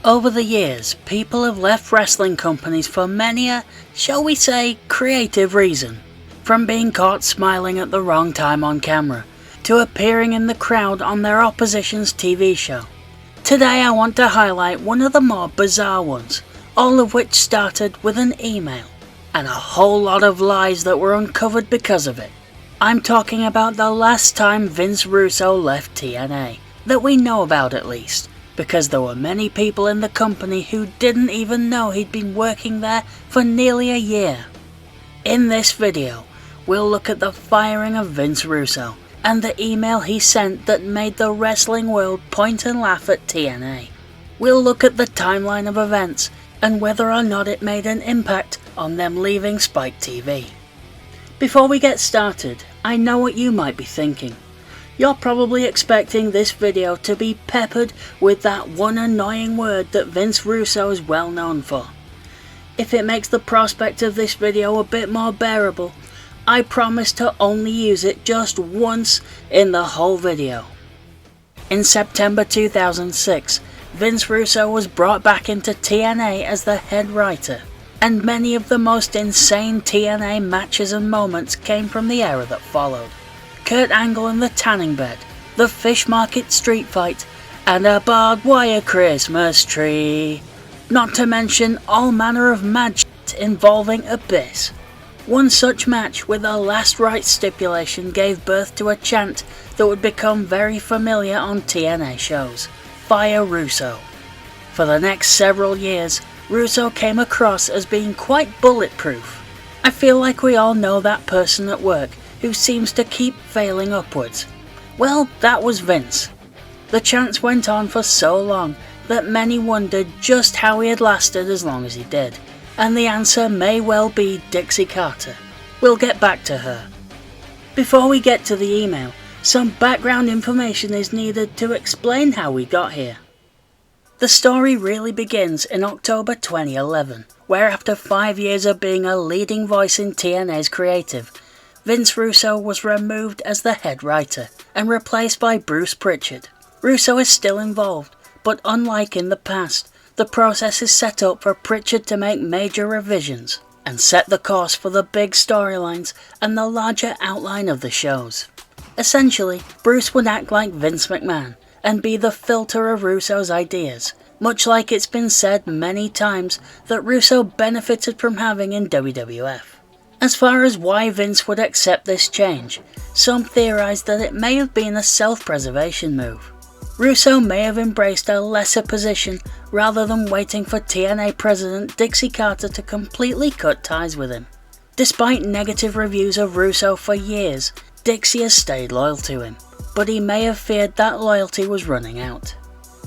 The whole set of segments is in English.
Over the years, people have left wrestling companies for many a, shall we say, creative reason. From being caught smiling at the wrong time on camera, to appearing in the crowd on their opposition's TV show. Today I want to highlight one of the more bizarre ones, all of which started with an email, and a whole lot of lies that were uncovered because of it. I'm talking about the last time Vince Russo left TNA, that we know about at least, because there were many people in the company who didn't even know he'd been working there for nearly a year. In this video, we'll look at the firing of Vince Russo, and the email he sent that made the wrestling world point and laugh at TNA. We'll look at the timeline of events, and whether or not it made an impact on them leaving Spike TV. Before we get started, I know what you might be thinking. You're probably expecting this video to be peppered with that one annoying word that Vince Russo is well known for. If it makes the prospect of this video a bit more bearable, I promise to only use it just once in the whole video. In September 2006, Vince Russo was brought back into TNA as the head writer, and many of the most insane TNA matches and moments came from the era that followed. Kurt Angle in the tanning bed, the fish market street fight, and a barbed wire Christmas tree. Not to mention all manner of mad shit involving Abyss. One such match with a last rites stipulation gave birth to a chant that would become very familiar on TNA shows: Fire Russo. For the next several years, Russo came across as being quite bulletproof. I feel like we all know that person at work who seems to keep failing upwards. Well, that was Vince. The chants went on for so long that many wondered just how he had lasted as long as he did, and the answer may well be Dixie Carter. We'll get back to her. Before we get to the email, some background information is needed to explain how we got here. The story really begins in October 2011, where after 5 years of being a leading voice in TNA's creative, Vince Russo was removed as the head writer and replaced by Bruce Pritchard. Russo is still involved, but unlike in the past, the process is set up for Pritchard to make major revisions and set the course for the big storylines and the larger outline of the shows. Essentially, Bruce would act like Vince McMahon and be the filter of Russo's ideas, much like it's been said many times that Russo benefited from having in WWF. As far as why Vince would accept this change, some theorise that it may have been a self-preservation move. Russo may have embraced a lesser position rather than waiting for TNA president Dixie Carter to completely cut ties with him. Despite negative reviews of Russo for years, Dixie has stayed loyal to him, but he may have feared that loyalty was running out.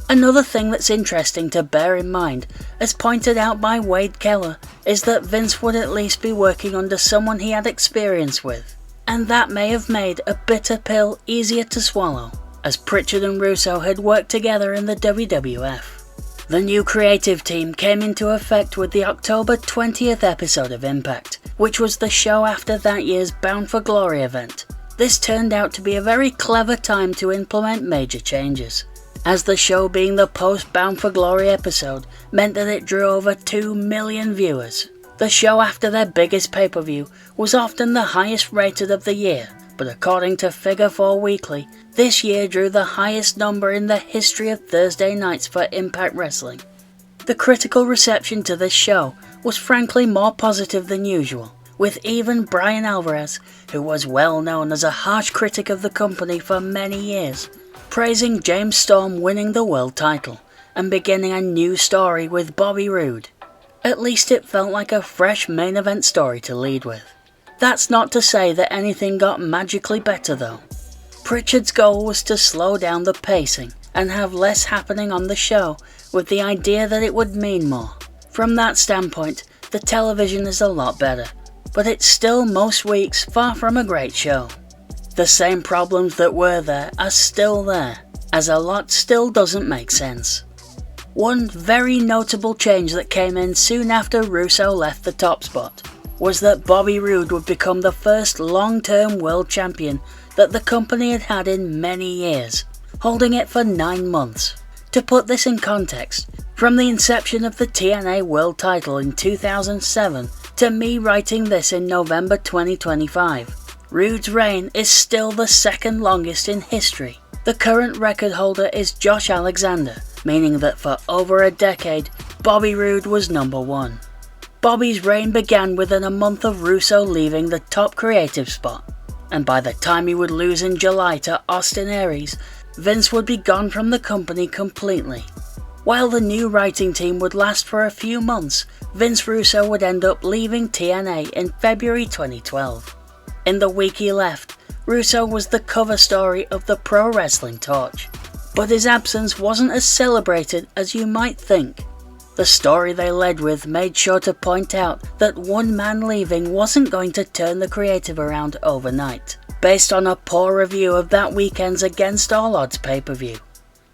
Another thing that's interesting to bear in mind, as pointed out by Wade Keller, is that Vince would at least be working under someone he had experience with, and that may have made a bitter pill easier to swallow, as Pritchard and Russo had worked together in the WWF. The new creative team came into effect with the October 20th episode of Impact, which was the show after that year's Bound for Glory event. This turned out to be a very clever time to implement major changes, as the show being the post-Bound for Glory episode meant that it drew over 2 million viewers. The show after their biggest pay-per-view was often the highest rated of the year, but according to Figure 4 Weekly, this year drew the highest number in the history of Thursday nights for Impact Wrestling. The critical reception to this show was frankly more positive than usual, with even Brian Alvarez, who was well known as a harsh critic of the company for many years, praising James Storm winning the world title and beginning a new story with Bobby Roode. At least it felt like a fresh main event story to lead with. That's not to say that anything got magically better though. Pritchard's goal was to slow down the pacing and have less happening on the show, with the idea that it would mean more. From that standpoint, the television is a lot better, but it's still most weeks far from a great show. The same problems that were there are still there, as a lot still doesn't make sense. One very notable change that came in soon after Russo left the top spot was that Bobby Roode would become the first long-term world champion that the company had had in many years, holding it for 9 months. To put this in context, From the inception of the TNA World title in 2007 to me writing this in November 2025, Rude's reign is still the second longest in history. The current record holder is Josh Alexander, meaning that for over a decade, Bobby Roode was number one. Bobby's reign began within a month of Russo leaving the top creative spot, and by the time he would lose in July to Austin Aries, Vince would be gone from the company completely. While the new writing team would last for a few months, Vince Russo would end up leaving TNA in February 2012. In the week he left, Russo was the cover story of the Pro Wrestling Torch, but his absence wasn't as celebrated as you might think. The story they led with made sure to point out that one man leaving wasn't going to turn the creative around overnight, based on a poor review of that weekend's Against All Odds pay-per-view.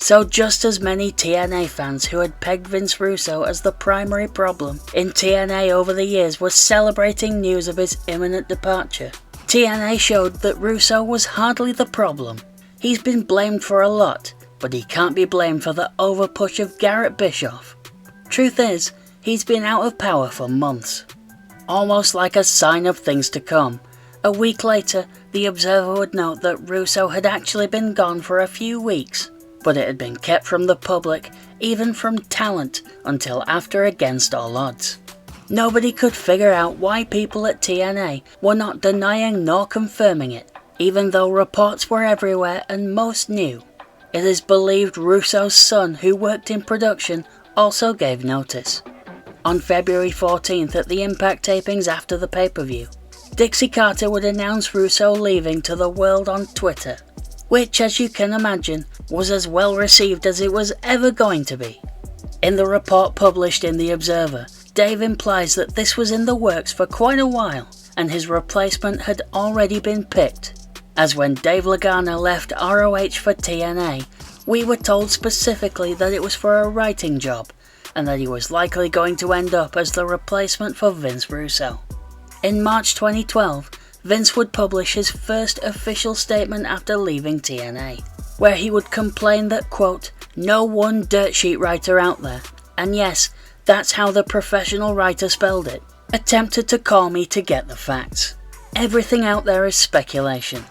So just as many TNA fans who had pegged Vince Russo as the primary problem in TNA over the years were celebrating news of his imminent departure, TNA showed that Russo was hardly the problem. He's been blamed for a lot, but he can't be blamed for the overpush of Garrett Bischoff. Truth is, he's been out of power for months. Almost like a sign of things to come, a week later, the Observer would note that Russo had actually been gone for a few weeks, but it had been kept from the public, even from talent, until after Against All Odds. Nobody could figure out why people at TNA were not denying nor confirming it, even though reports were everywhere and most knew. It is believed Russo's son, who worked in production, also gave notice. On February 14th at the Impact tapings after the pay-per-view, Dixie Carter would announce Russo leaving to the world on Twitter, which, as you can imagine, was as well received as it was ever going to be. In the report published in The Observer, Dave implies that this was in the works for quite a while, and his replacement had already been picked, as when Dave Lagana left ROH for TNA, we were told specifically that it was for a writing job, and that he was likely going to end up as the replacement for Vince Russo. In March 2012, Vince would publish his first official statement after leaving TNA, where he would complain that, quote, "No one dirt sheet writer out there, and yes, that's how the professional writer spelled it, attempted to call me to get the facts. Everything out there is speculation,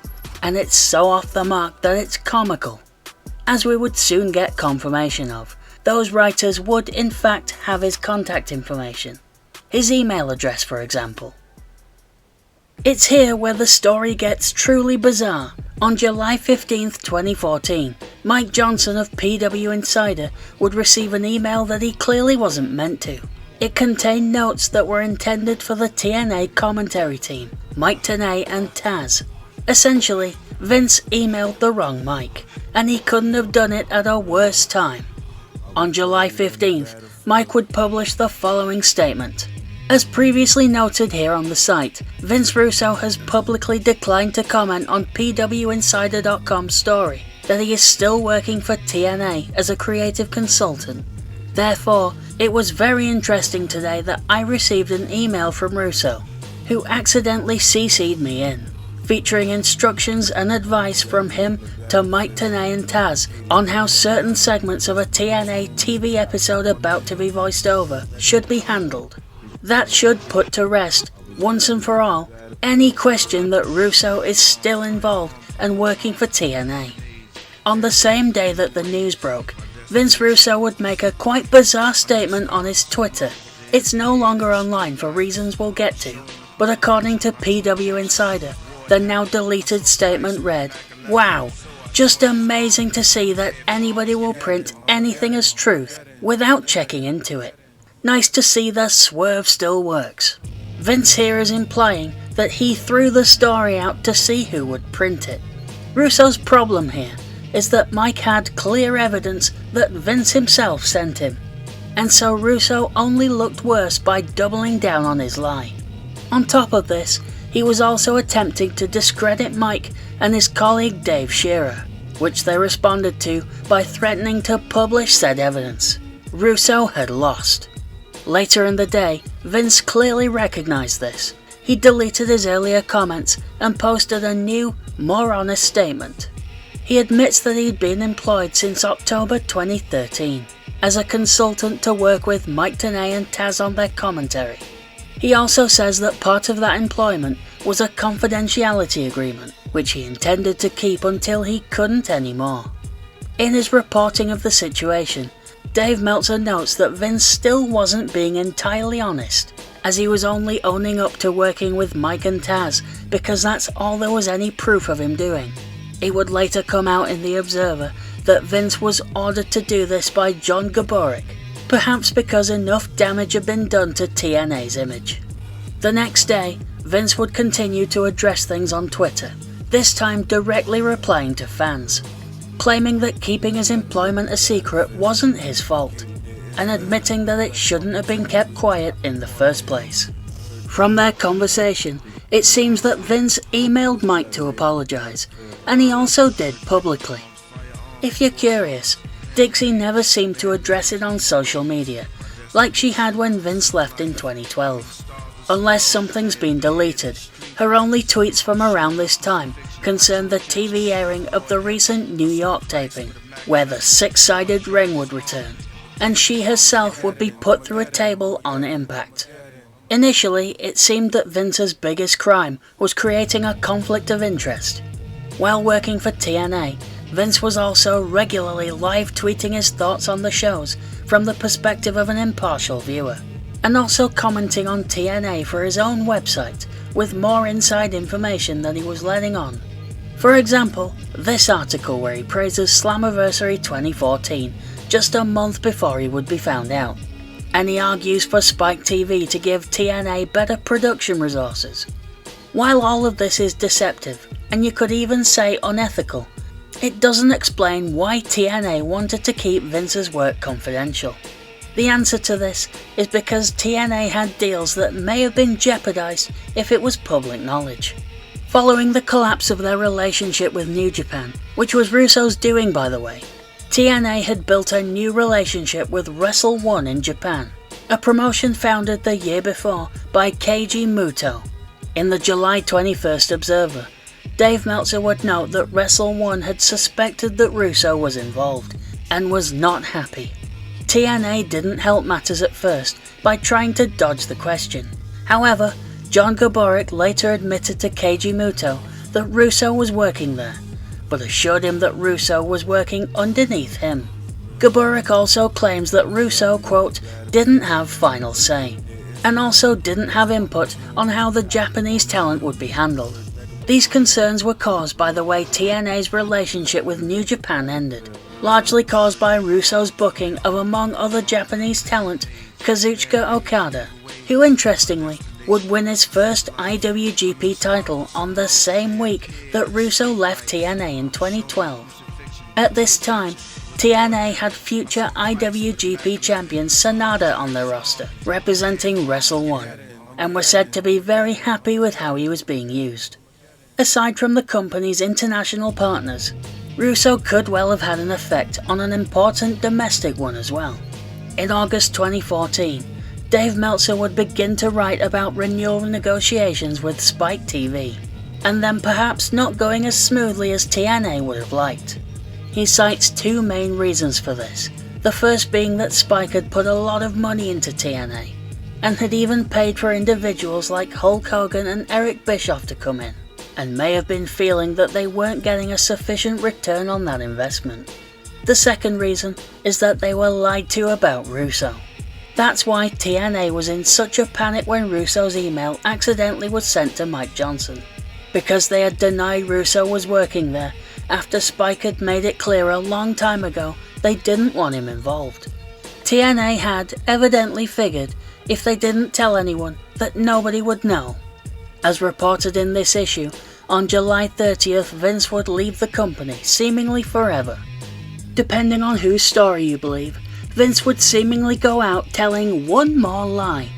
and it's so off the mark that it's comical." As we would soon get confirmation of, those writers would in fact have his contact information, his email address for example. It's here where the story gets truly bizarre. On July 15th, 2014, Mike Johnson of PW Insider would receive an email that he clearly wasn't meant to. It contained notes that were intended for the TNA commentary team, Mike Tenay and Taz. Essentially, Vince emailed the wrong Mike, and he couldn't have done it at a worse time. On July 15th, Mike would publish the following statement. As previously noted here on the site, Vince Russo has publicly declined to comment on PWInsider.com's story that he is still working for TNA as a creative consultant. Therefore, it was very interesting today that I received an email from Russo, who accidentally CC'd me in, featuring instructions and advice from him to Mike Tenay and Taz on how certain segments of a TNA TV episode about to be voiced over should be handled. That should put to rest, once and for all, any question that Russo is still involved and working for TNA. On the same day that the news broke, Vince Russo would make a quite bizarre statement on his Twitter. It's no longer online for reasons we'll get to, but according to PW Insider, the now deleted statement read, "Wow, just amazing to see that anybody will print anything as truth without checking into it. Nice to see the swerve still works." Vince here is implying that he threw the story out to see who would print it. Russo's problem here is that Mike had clear evidence that Vince himself sent him, and so Russo only looked worse by doubling down on his lie. On top of this, he was also attempting to discredit Mike and his colleague Dave Shearer, which they responded to by threatening to publish said evidence. Russo had lost. Later in the day, Vince clearly recognized this. He deleted his earlier comments and posted a new, more honest statement. He admits that he'd been employed since October 2013. as a consultant to work with Mike TNA and Taz on their commentary. He also says that part of that employment was a confidentiality agreement, which he intended to keep until he couldn't anymore. In his reporting of the situation, Dave Meltzer notes that Vince still wasn't being entirely honest, as he was only owning up to working with Mike and Taz because that's all there was any proof of him doing. It would later come out in The Observer that Vince was ordered to do this by John Gaborik, perhaps because enough damage had been done to TNA's image. The next day, Vince would continue to address things on Twitter, this time directly replying to fans, claiming that keeping his employment a secret wasn't his fault, and admitting that it shouldn't have been kept quiet in the first place. From their conversation, it seems that Vince emailed Mike to apologise, and he also did publicly. If you're curious, Dixie never seemed to address it on social media, like she had when Vince left in 2012. Unless something's been deleted, her only tweets from around this time concerned the TV airing of the recent New York taping, where the six-sided ring would return, and she herself would be put through a table on Impact. Initially, it seemed that Vince's biggest crime was creating a conflict of interest. While working for TNA, Vince was also regularly live tweeting his thoughts on the shows from the perspective of an impartial viewer, and also commenting on TNA for his own website with more inside information than he was letting on. For example, this article where he praises Slammiversary 2014 just a month before he would be found out, and he argues for Spike TV to give TNA better production resources. While all of this is deceptive, and you could even say unethical, it doesn't explain why TNA wanted to keep Vince's work confidential. The answer to this is because TNA had deals that may have been jeopardized if it was public knowledge. Following the collapse of their relationship with New Japan, which was Russo's doing by the way, TNA had built a new relationship with Wrestle One in Japan, a promotion founded the year before by Keiji Muto. In the July 21st Observer, Dave Meltzer would note that Wrestle One had suspected that Russo was involved, and was not happy. TNA didn't help matters at first by trying to dodge the question. However, John Gaborik later admitted to Keiji Muto that Russo was working there, but assured him that Russo was working underneath him. Gaborik also claims that Russo, quote, didn't have final say, and also didn't have input on how the Japanese talent would be handled. These concerns were caused by the way TNA's relationship with New Japan ended, largely caused by Russo's booking of, among other Japanese talent, Kazuchika Okada, who interestingly would win his first IWGP title on the same week that Russo left TNA in 2012. At this time, TNA had future IWGP champion Sanada on their roster, representing Wrestle One, and were said to be very happy with how he was being used. Aside from the company's international partners, Russo could well have had an effect on an important domestic one as well. In August 2014, Dave Meltzer would begin to write about renewal negotiations with Spike TV, and them perhaps not going as smoothly as TNA would have liked. He cites two main reasons for this, the first being that Spike had put a lot of money into TNA, and had even paid for individuals like Hulk Hogan and Eric Bischoff to come in, and may have been feeling that they weren't getting a sufficient return on that investment. The second reason is that they were lied to about Russo. That's why TNA was in such a panic when Russo's email accidentally was sent to Mike Johnson, because they had denied Russo was working there after Spike had made it clear a long time ago they didn't want him involved. TNA had evidently figured if they didn't tell anyone that nobody would know. As reported in this issue, on July 30th Vince would leave the company seemingly forever. Depending on whose story you believe, Vince would seemingly go out telling one more lie.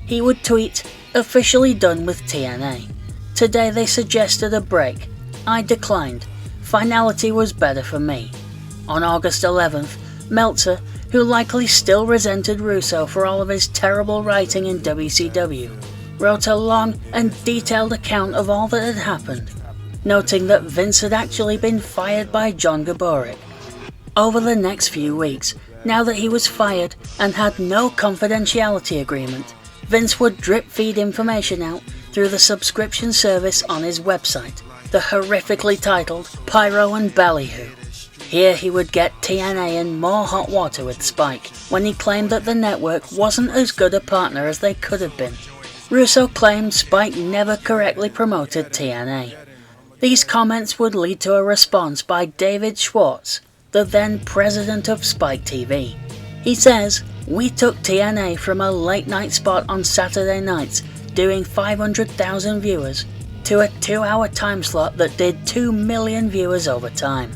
He would tweet, "Officially done with TNA. Today they suggested a break. I declined. Finality was better for me." On August 11th, Meltzer, who likely still resented Russo for all of his terrible writing in WCW, wrote a long and detailed account of all that had happened, noting that Vince had actually been fired by John Gaborik. Over the next few weeks, Now that he was fired and had no confidentiality agreement, Vince would drip feed information out through the subscription service on his website, the horrifically titled Pyro and Ballyhoo. Here he would get TNA in more hot water with Spike when he claimed that the network wasn't as good a partner as they could have been. Russo claimed Spike never correctly promoted TNA. These comments would lead to a response by David Schwartz, the then president of Spike TV. He says, "We took TNA from a late night spot on Saturday nights doing 500,000 viewers to a 2-hour time slot that did 2 million viewers over time.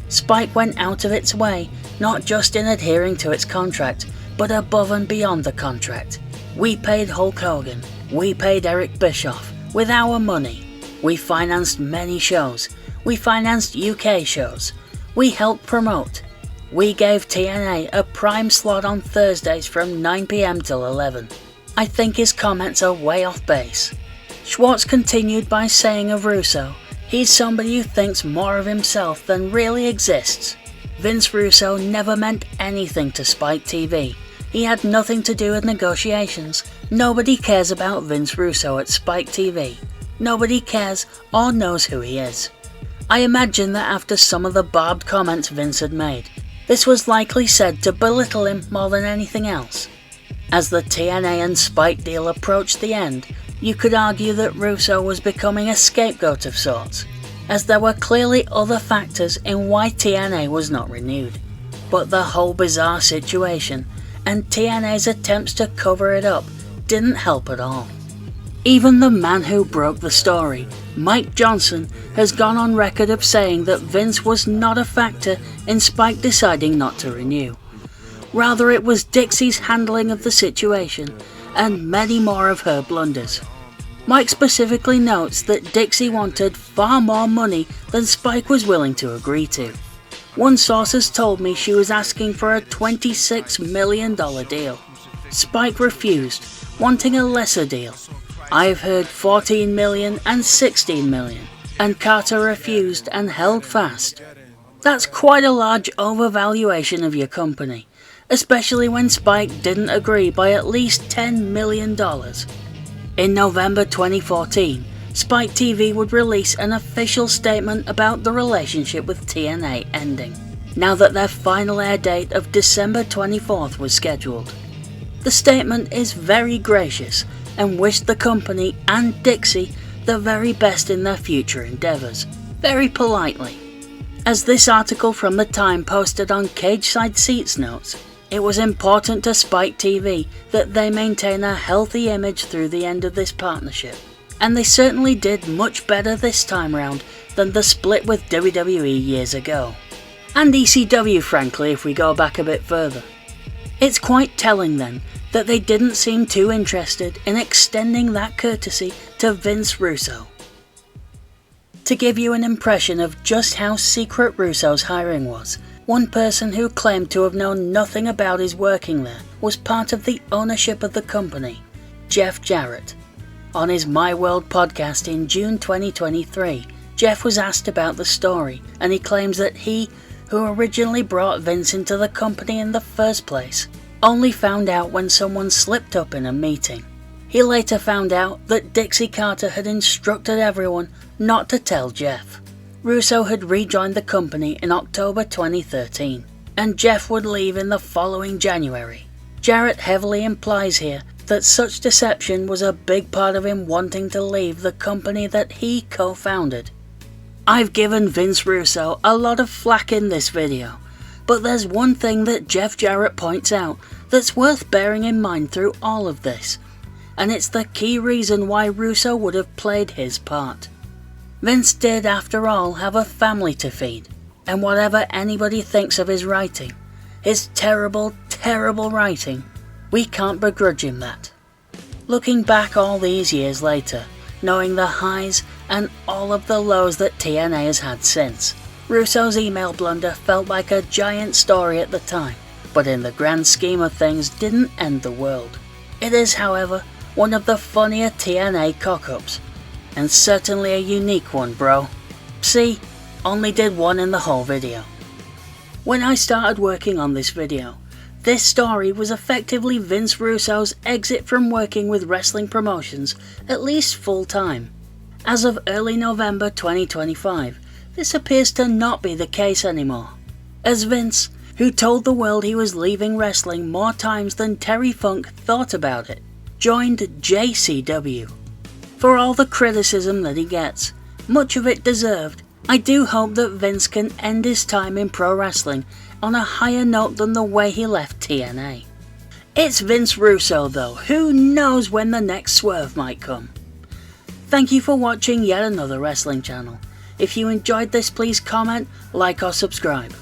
Spike went out of its way, not just in adhering to its contract, but above and beyond the contract. We paid Hulk Hogan, we paid Eric Bischoff, with our money. We financed many shows, we financed UK shows, we helped promote. We gave TNA a prime slot on Thursdays from 9 PM till 11. I think his comments are way off base." Schwartz continued by saying of Russo, "He's somebody who thinks more of himself than really exists. Vince Russo never meant anything to Spike TV. He had nothing to do with negotiations. Nobody cares about Vince Russo at Spike TV. Nobody cares or knows who he is." I imagine that after some of the barbed comments Vince had made, this was likely said to belittle him more than anything else. As the TNA and Spike deal approached the end, you could argue that Russo was becoming a scapegoat of sorts, as there were clearly other factors in why TNA was not renewed. But the whole bizarre situation, and TNA's attempts to cover it up, didn't help at all. Even the man who broke the story, Mike Johnson, has gone on record of saying that Vince was not a factor in Spike deciding not to renew. Rather, it was Dixie's handling of the situation, and many more of her blunders. Mike specifically notes that Dixie wanted far more money than Spike was willing to agree to. One source has told me she was asking for a $26 million deal. Spike refused, wanting a lesser deal. I've heard 14 million and 16 million, and Carter refused and held fast. That's quite a large overvaluation of your company, especially when Spike didn't agree by at least $10 million. In November 2014, Spike TV would release an official statement about the relationship with TNA ending, now that their final air date of December 24th was scheduled. The statement is very gracious and wished the company and Dixie the very best in their future endeavours, very politely. As this article from the Time posted on Cageside Seats notes, it was important to Spike TV that they maintain a healthy image through the end of this partnership, and they certainly did much better this time round than the split with WWE years ago. And ECW, frankly, if we go back a bit further. It's quite telling then that they didn't seem too interested in extending that courtesy to Vince Russo. To give you an impression of just how secret Russo's hiring was, one person who claimed to have known nothing about his working there was part of the ownership of the company, Jeff Jarrett. On his My World podcast in June 2023, Jeff was asked about the story, and he claims that he, who originally brought Vince into the company in the first place, only found out when someone slipped up in a meeting. He later found out that Dixie Carter had instructed everyone not to tell Jeff. Russo had rejoined the company in October 2013, and Jeff would leave in the following January. Jarrett heavily implies here that such deception was a big part of him wanting to leave the company that he co-founded. I've given Vince Russo a lot of flack in this video, but there's one thing that Jeff Jarrett points out that's worth bearing in mind through all of this, and it's the key reason why Russo would have played his part. Vince did, after all, have a family to feed, and whatever anybody thinks of his writing, his terrible, terrible writing, we can't begrudge him that. Looking back all these years later, knowing the highs and all of the lows that TNA has had since, Russo's email blunder felt like a giant story at the time, but in the grand scheme of things didn't end the world. It is, however, one of the funnier TNA cock-ups, and certainly a unique one, bro. See, only did one in the whole video. When I started working on this video, This story was effectively Vince Russo's exit from working with wrestling promotions, at least full-time. As of early November 2025, this appears to not be the case anymore, as Vince, who told the world he was leaving wrestling more times than Terry Funk thought about it, joined JCW. For all the criticism that he gets, much of it deserved, I do hope that Vince can end his time in pro wrestling on a higher note than the way he left TNA. It's Vince Russo though, who knows when the next swerve might come. Thank you for watching yet another wrestling channel. If you enjoyed this, please comment, like or subscribe.